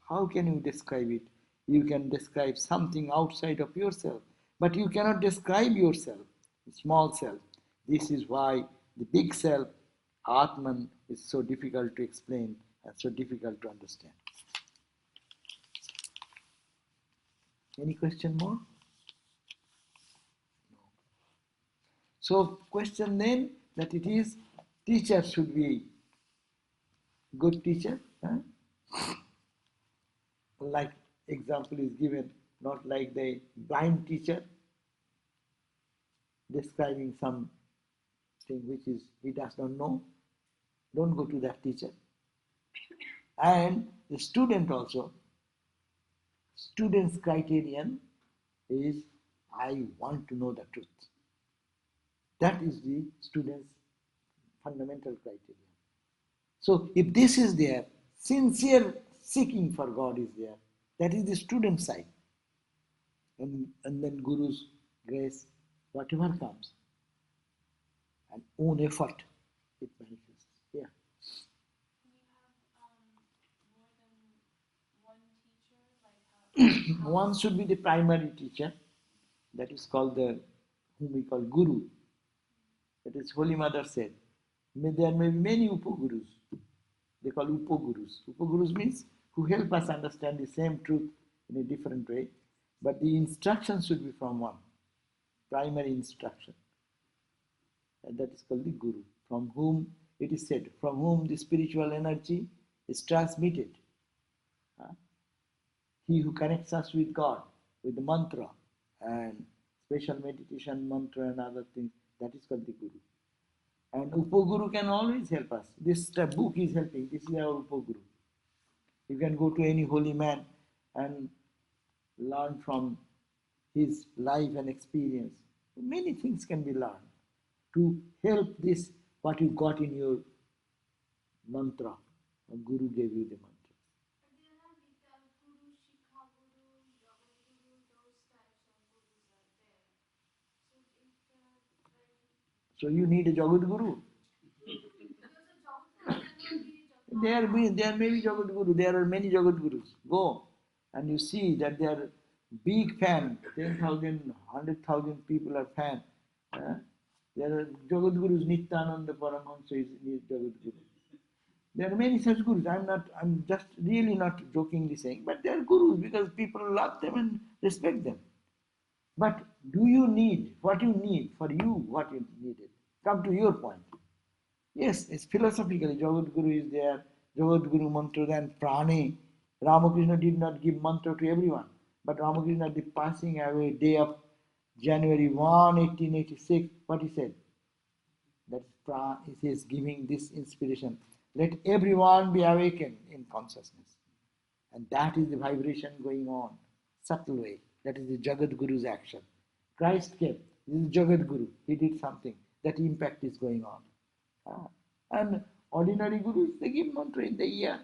How can you describe it? You can describe something outside of yourself, but you cannot describe yourself, the small self. This is why the big self, Atman, is so difficult to explain and so difficult to understand. Any question more? No. So question then that it is teacher should be good teacher. Huh? Like example is given, not like the blind teacher describing something which is he does not know. Don't go to that teacher. And the student also. Student's criterion is I want to know the truth. That is the student's fundamental criteria. So if this is there, sincere seeking for God is there. That is the student side. And then Guru's grace, whatever comes, and own effort, it manifests. Yeah. Can you have more than one teacher? Like how One should be the primary teacher. That is called whom we call Guru. That is Holy Mother said. There may be many Upagurus. They call Upagurus. Upagurus means who help us understand the same truth in a different way. But the instruction should be from one. Primary instruction. And that is called the Guru. From whom, it is said, from whom the spiritual energy is transmitted. He who connects us with God, with the mantra and special meditation mantra and other things, that is called the Guru. And Upaguru can always help us. This book is helping. This is our Upaguru. You can go to any holy man and learn from his life and experience. Many things can be learned to help this, what you got in your mantra. A Guru gave you the mantra. But there are Vidyal Guru, Shikha Guru, Jagat Guru, those types of gurus are there. So if like So you need a Jagat Guru. because a Jagat Guru cannot be There may be Jagat Guru. There are many Jagat Gurus. Go and you see that they are big fan. 10,000, 100,000 people are fan. There are Jagat Gurus. Nityananda Paramahansa is Jagat Guru. There are many such gurus. I'm just really not jokingly saying, but they are gurus because people love them and respect them. But do you need what you need for you? What you needed? Come to your point. Yes, it's philosophically, Jagat Guru is there, Jagat Guru mantra, then Prane. Ramakrishna did not give mantra to everyone, but Ramakrishna, the passing away day of January 1, 1886, what he said? That he is giving this inspiration. Let everyone be awakened in consciousness. And that is the vibration going on, subtle way. That is the Jagat Guru's action. Christ came, this is Jagat Guru, he did something, that impact is going on. And ordinary gurus, they give mantra in the year.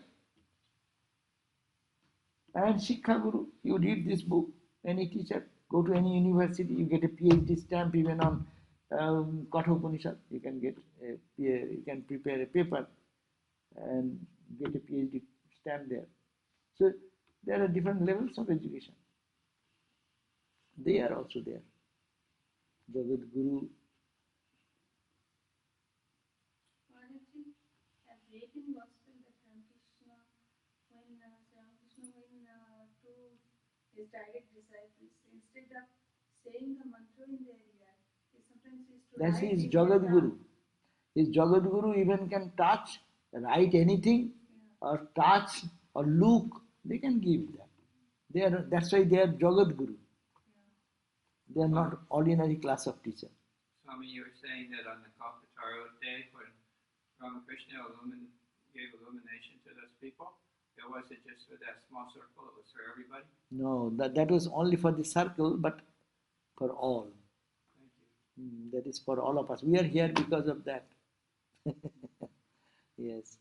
And Shikha Guru, you read this book, any teacher, go to any university, you get a PhD stamp even on Kathopanishad. You can get you can prepare a paper and get a PhD stamp there. So there are different levels of education. They are also there. Jagat Guru. Maharajji, I've read in Gospel that Ramakrishna, told his direct disciples, instead of saying the mantra in their ear, he sometimes used to That's write his in Jagat their Guru. His Jagat Guru even can touch, write anything, or touch or look. They can give that. That's why they are Jagat Guru. They are not ordinary class of teacher. Swami, you were saying that on the Kalpataru day when Ramakrishna gave illumination to those people, it wasn't just for that small circle, it was for everybody? No, that was only for the circle, but for all. Thank you. That is for all of us. We are here because of that. Yes.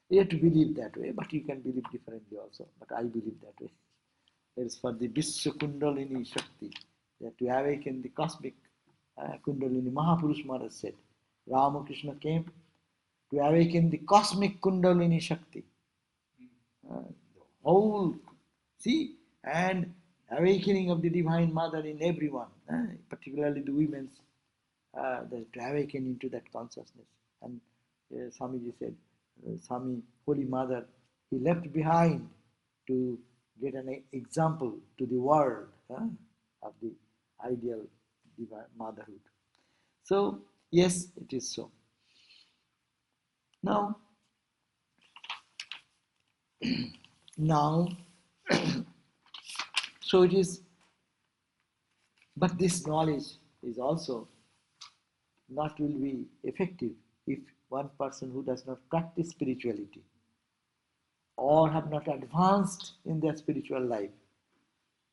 You have to believe that way, but you can believe differently also. But I believe that way. It is for the Vishwa Kundalini Shakti, that to awaken the cosmic Kundalini. Mahapurush Maharaj said, Ramakrishna came to awaken the cosmic Kundalini Shakti. The whole, see, and awakening of the Divine Mother in everyone, particularly the women's, to awaken into that consciousness. And Swamiji said, Swami, Holy Mother, he left behind to get an example to the world of the ideal divine motherhood. So, yes, it is so. Now, so it is, but this knowledge is also not will be effective if one person who does not practice spirituality or have not advanced in their spiritual life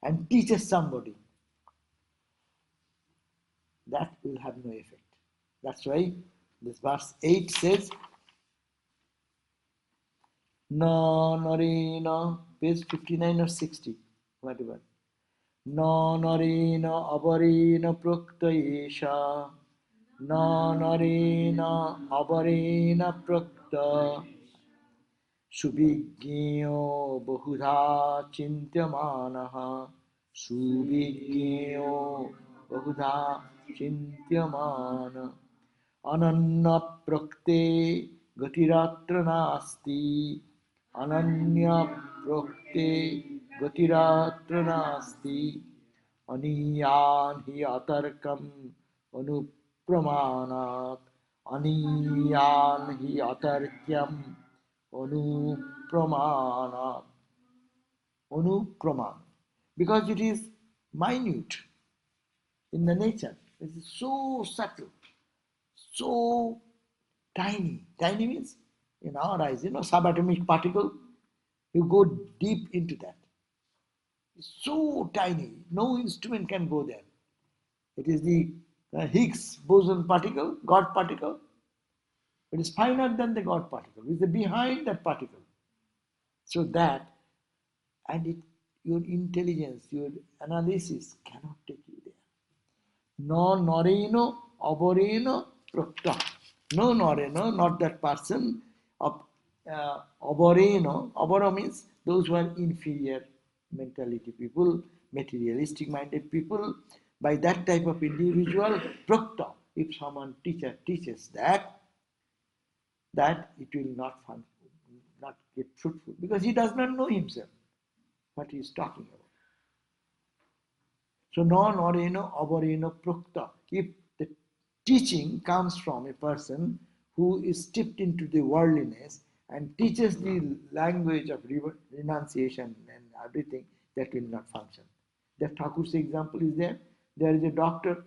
and teaches somebody, that will have no effect. That's why This verse 8 says, Na narena, page 59 or 60, whatever. Na narena avarena prakta esha, na narena avarena prakta, subhigyo bahudha chintyamanaha, subhigyo bahudha chintyamana. Ananya prakte gatiratra nasti, ananya prakte gatiratra nasti, aniyan hi atarkam anupramanat, aniyan hi atarkyam anupramanat, anupraman, because it is minute in the nature. It is so subtle, so tiny. Tiny means, in our eyes, subatomic particle, you go deep into that. It's so tiny, no instrument can go there. It is the Higgs boson particle, God particle. It is finer than the God particle. It is behind that particle. So that, and your intelligence, your analysis cannot take you there. No noreno aboreno prakta. No noreno, not that person. Aboreno, aboro means those who are inferior mentality people, materialistic minded people. By that type of individual, prakta, if someone teaches that it will not get fruitful, because he does not know himself what he is talking about. So, non oreno, aboreno, prukta. If the teaching comes from a person who is steeped into the worldliness and teaches the language of renunciation and everything, that will not function. The Thakur's example is there. There is a doctor,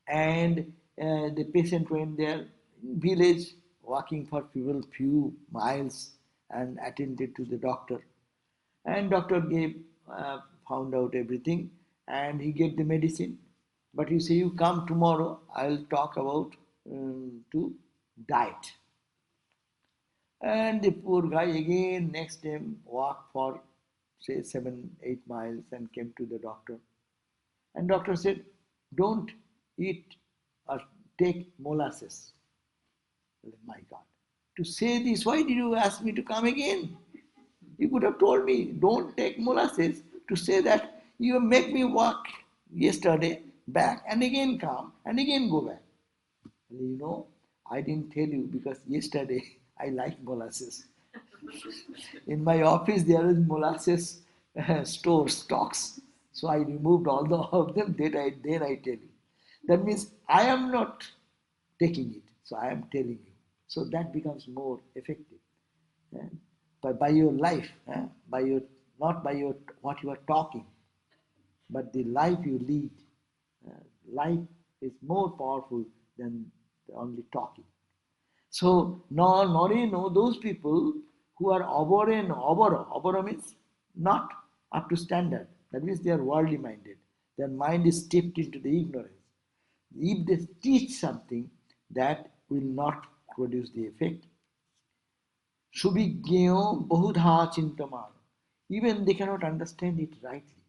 and the patient went there in village, walking for few miles, and attended to the doctor. And doctor found out everything, and he gave the medicine. But he say, you come tomorrow, I'll talk about to diet. And the poor guy again next day walked for say 7-8 miles and came to the doctor. And doctor said, don't eat or take molasses. My God. To say this, why did you ask me to come again? You could have told me, don't take molasses, to say that you make me walk yesterday back and again come and again go back. I didn't tell you because yesterday I like molasses. In my office there is molasses stocks. So I removed all of them, then I tell you. That means I am not taking it, so I am telling you. So that becomes more effective. By your life, not by your what you are talking, but the life you lead. Life is more powerful than only talking. So, noreno, those people who are oboro means not up to standard. That means they are worldly minded. Their mind is steeped into the ignorance. If they teach something, that will not produce the effect. Subhigyo bahudha chintamana. Even they cannot understand it rightly,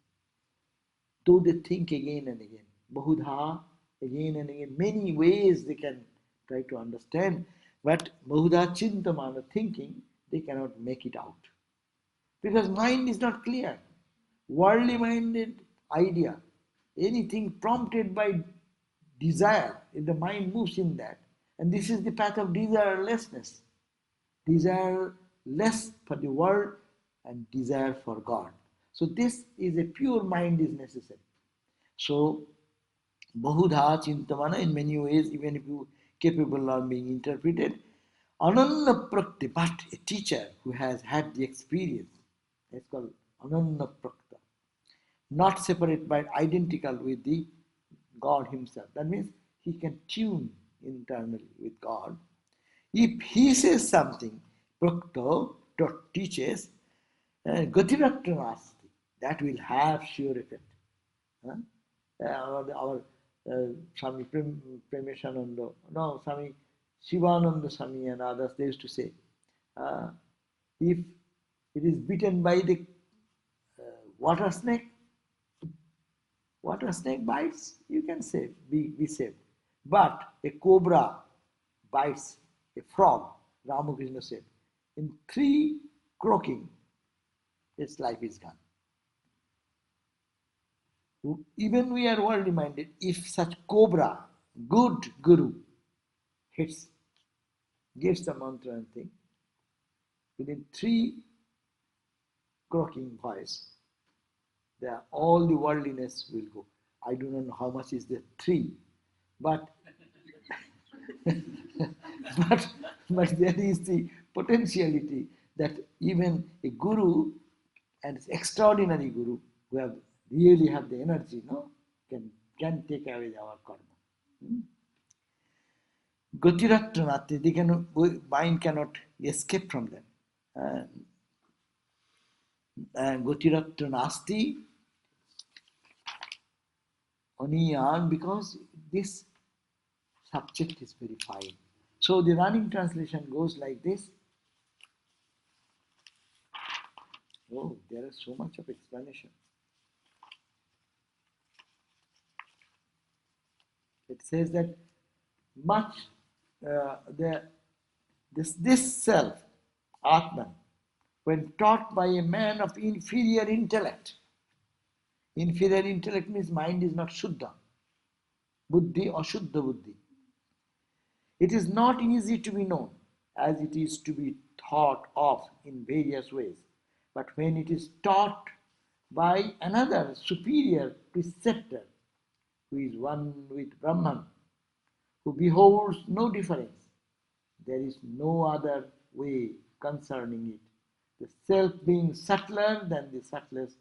though they think again and again. Bahudha, again and again. Many ways they can try to understand, but bahudha chintamana, thinking, they cannot make it out. Because mind is not clear. Worldly minded idea, anything prompted by desire, if the mind moves in that, and this is the path of desirelessness. Desire less for the world and desire for God. So this is a pure mind is necessary. So bahudha chintamana, in many ways, even if you capable of being interpreted, ananya prakti, but a teacher who has had the experience, that's called ananya prakta, not separate but identical with the God himself. That means he can tune internally with God. If he says something, prakta teaches, gatiratranasti, that will have sure effect. Our Swami Premeshananda, no, Swami Shivananda Swami and others, they used to say, if it is bitten by the water snake bites, you can save, be saved. But a cobra bites a frog, Ramakrishna said, in 3 croaking, its life is gone. Even we are worldly minded, if such cobra, good guru, hits, gives the mantra and thing, within 3 croaking voice, all the worldliness will go. I do not know how much is the 3, but but there is the potentiality that even a guru, and extraordinary guru who really have the energy, no, can take away our karma. Gotiratranati, mind cannot escape from them. Gotiratranasti, oniyan, because this subject is very fine. So the running translation goes like this. Oh, there is so much of explanation. It says that this self, Atman, when taught by a man of inferior intellect means mind is not Shuddha, Buddhi or Shuddha Buddhi. It is not easy to be known as it is to be thought of in various ways. But when it is taught by another superior preceptor who is one with Brahman, who beholds no difference, there is no other way concerning it. The self being subtler than the subtlest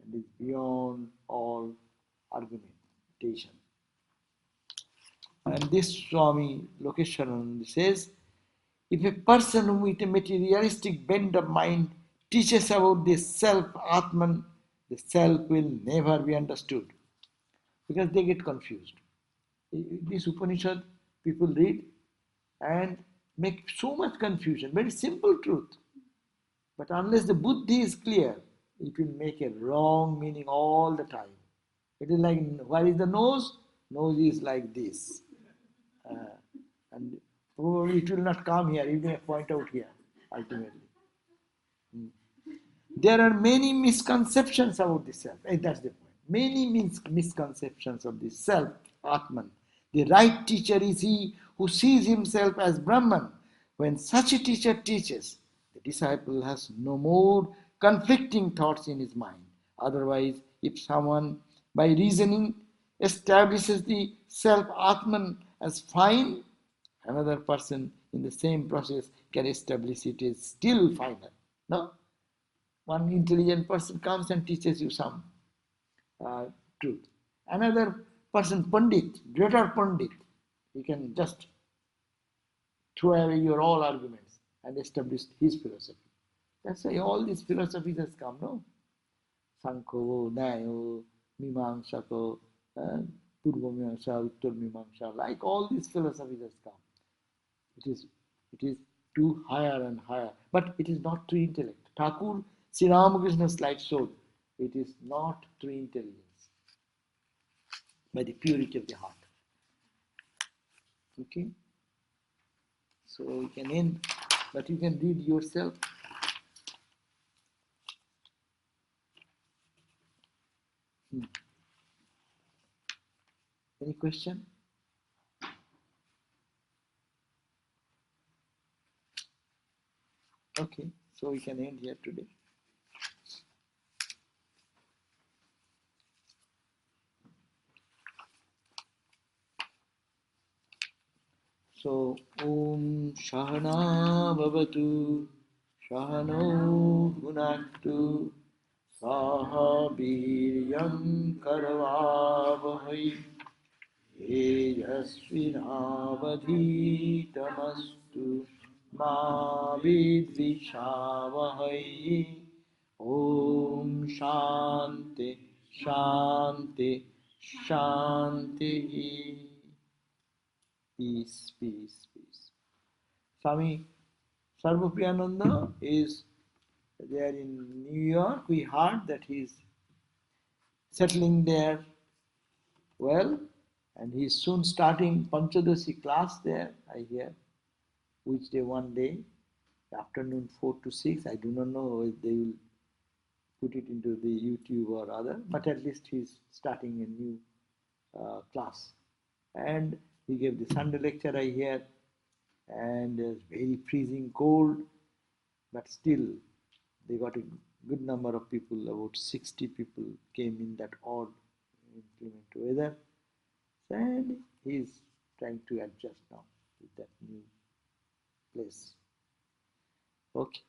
and is beyond all argumentation. And this Swami Lokeswarananda says, if a person with a materialistic bent of mind teaches about the self, Atman, the self will never be understood because they get confused. This Upanishad people read and make so much confusion, very simple truth. But unless the buddhi is clear, it will make a wrong meaning all the time. It is like, where is the nose? Nose is like this. And probably it will not come here, it may point out here, ultimately. There are many misconceptions about the self. That's the point. Many misconceptions of the self, Atman. The right teacher is he who sees himself as Brahman. When such a teacher teaches, the disciple has no more conflicting thoughts in his mind. Otherwise, if someone, by reasoning, establishes the self, Atman, as fine, another person in the same process can establish it as still finer. No? One intelligent person comes and teaches you some truth. Another person, Pandit, greater Pandit, he can just throw away your all arguments and establish his philosophy. That's why all these philosophies has come, no? Sankho, Nayo, Mimamsako, Purva Mimamsa, Uttar Mimamsa, like all these philosophies has come. It is too higher and higher, but it is not through intellect. Thakur Sri Ramakrishna's life showed it is not through intelligence, by the purity of the heart. Okay? So you can end, but you can read yourself. Any question? Okay, so we can end here today. So, Om Shahana Bhavatu, Shahano Bhunaktu, Saha Viryam Karavavahai, Tejasvinavadhitamastu, Ma Vidvishavahai. Om Shanti, Shanti, Shanti. Peace, peace, peace. Swami Sarvadevananda is there in New York. We heard that he is settling there well, and he is soon starting Panchadasi class there, I hear, which day one day, afternoon 4 to 6. I do not know if they will put it into the YouTube or other, but at least he's starting a new class. And he gave the Sunday lecture, I hear, and it's very freezing cold, but still they got a good number of people, about 60 people came in that odd inclement weather, and he's trying to adjust now with that new place. Okay.